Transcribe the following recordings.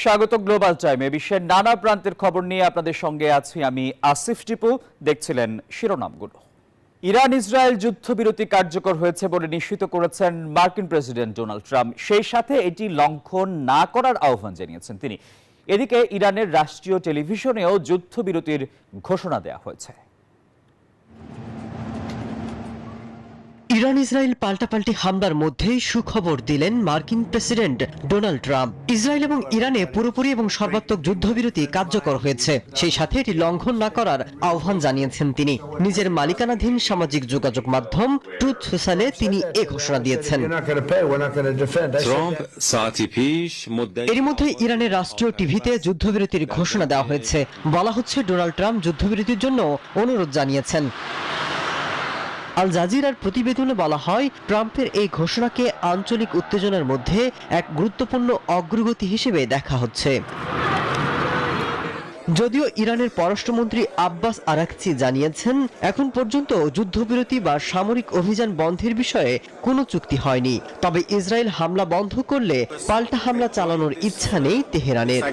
স্বাগত গ্লোবাল টাইমে। বিশ্বের নানা প্রান্তের খবর নিয়ে আপনাদের সঙ্গে আছি আমি আসিফ টিপু। দেখছিলেন শিরোনামগুলো। ইরান ইসরায়েল যুদ্ধবিরতি কার্যকর হয়েছে বলে নিশ্চিত করেছেন মার্কিন প্রেসিডেন্ট ডোনাল্ড ট্রাম্প। সেই সাথে এটি লঙ্ঘন না করার আহ্বান জানিয়েছেন তিনি। এদিকে ইরানের রাষ্ট্রীয় টেলিভিশনেও যুদ্ধবিরতির ঘোষণা দেওয়া হয়েছে। ইরান ইসরায়েল পাল্টাপাল্টি হামলার মধ্যেই সুখবর দিলেন মার্কিন প্রেসিডেন্ট ডোনাল্ড ট্রাম্প। ইসরায়েল এবং ইরানে পুরোপুরি এবং সর্বাত্মক যুদ্ধবিরতি কার্যকর হয়েছে, সেই সাথে এটি লঙ্ঘন না করার আহ্বান জানিয়েছেন তিনি। নিজের মালিকানাধীন সামাজিক যোগাযোগ মাধ্যম ট্রুথ সোশ্যালে তিনি এ ঘোষণা দিয়েছেন। এর মধ্যে ইরানের রাষ্ট্রীয় টিভিতে যুদ্ধবিরতির ঘোষণা দেওয়া হয়েছে। বলা হচ্ছে ডোনাল্ড ট্রাম্প যুদ্ধবিরতির জন্য অনুরোধ জানিয়েছেন। আল জাজিরার প্রতিবেদনে বলা হয়, ট্রাম্পের এই ঘোষণাকে আঞ্চলিক উত্তেজনার মধ্যে এক গুরুত্বপূর্ণ অগ্রগতি হিসেবে দেখা হচ্ছে। যদিও ইরানের পররাষ্ট্রমন্ত্রী আব্বাস আরাকচি জানিয়েছেন, এখন পর্যন্ত যুদ্ধবিরতি বা সামরিক অভিযান বন্ধের বিষয়ে কোনো চুক্তি হয়নি। তবে ইসরায়েল হামলা বন্ধ করলে পাল্টা হামলা চালানোর ইচ্ছা নেই তেহরানের।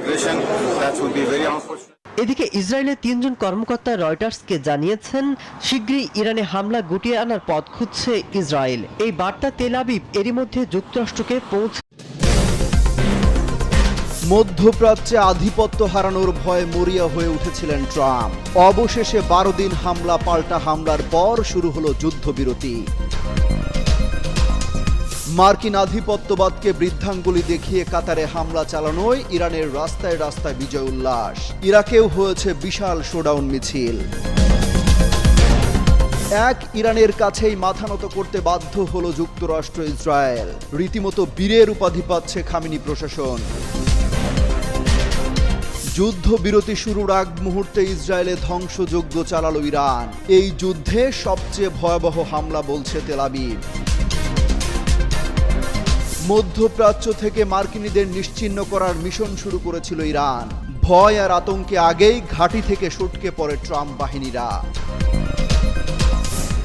এদিকে ইসরায়েলের 3 জন কর্মকর্তা রয়টার্সকে জানিয়েছেন, শীঘ্রই ইরানে হামলা গুটিয়ে আনার পথ খুঁজছে ইসরায়েল। এই বার্তা তেল আবিব এরই মধ্যে যুক্তরাষ্ট্রকে মধ্যপ্রাচ্যে আধিপত্য হারানোর ভয়ে মরিয়া হয়ে উঠেছিলেন ট্রাম্প। অবশেষে 12 দিন হামলা পাল্টা হামলার পর শুরু হলো যুদ্ধবিরতি। মার্কিন আধিপত্যবাদকে বৃদ্ধাঙ্গুলি দেখিয়ে কাতারে হামলা চালানোয় ইরানের রাস্তায় রাস্তায় বিজয় উল্লাস। ইরাকেও হয়েছে বিশাল শোডাউন মিছিল। ইরানের কাছেই মাথা নত করতে বাধ্য হলো যুক্তরাষ্ট্র ইসরায়েল। রীতিমতো বীরের উপাধি পাচ্ছে খামেনি প্রশাসন। যুদ্ধবিরতি শুরুর আগ মুহূর্তে ইসরায়েলে ধ্বংসযজ্ঞ চালালো ইরান। এই যুদ্ধে সবচেয়ে ভয়াবহ হামলা বলছে তেল আবিব। মধ্যপ্রাচ্য থেকে মার্কিনীদের নিশ্চিহ্ন করার মিশন শুরু করেছিল ইরান। ভয় আর আতঙ্কে আগেই ঘাঁটি থেকে সটকে পড়ে ট্রাম্প বাহিনীরা।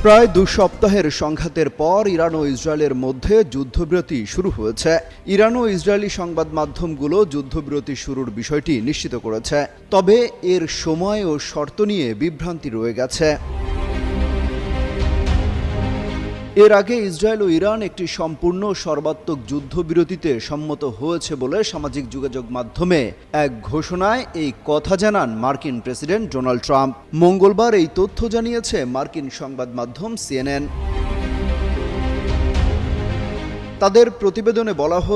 প্রায় 2 সপ্তাহের সংঘাতের পর ইরান ও ইসরায়েলের মধ্যে যুদ্ধবিরতি শুরু হয়েছে। ইরান ও ইসরায়েলি সংবাদ মাধ্যমগুলো যুদ্ধবিরতি শুরুর বিষয়টি নিশ্চিত করেছে, তবে এর সময় ও শর্ত নিয়ে বিভ্রান্তি রয়ে গেছে। এর আগে ইসরায়েল ও ইরান একটি সম্পূর্ণ সর্বাত্মক যুদ্ধবিরতিতে সম্মত হয়েছে বলে সামাজিক যোগাযোগ মাধ্যমে এক ঘোষণায় এই কথা জানান মার্কিন প্রেসিডেন্ট ডোনাল্ড ট্রাম্প। মঙ্গলবার এই তথ্য জানিয়েছে মার্কিন সংবাদ মাধ্যম CNN। তাদের প্রতিবেদনে বলা হয়,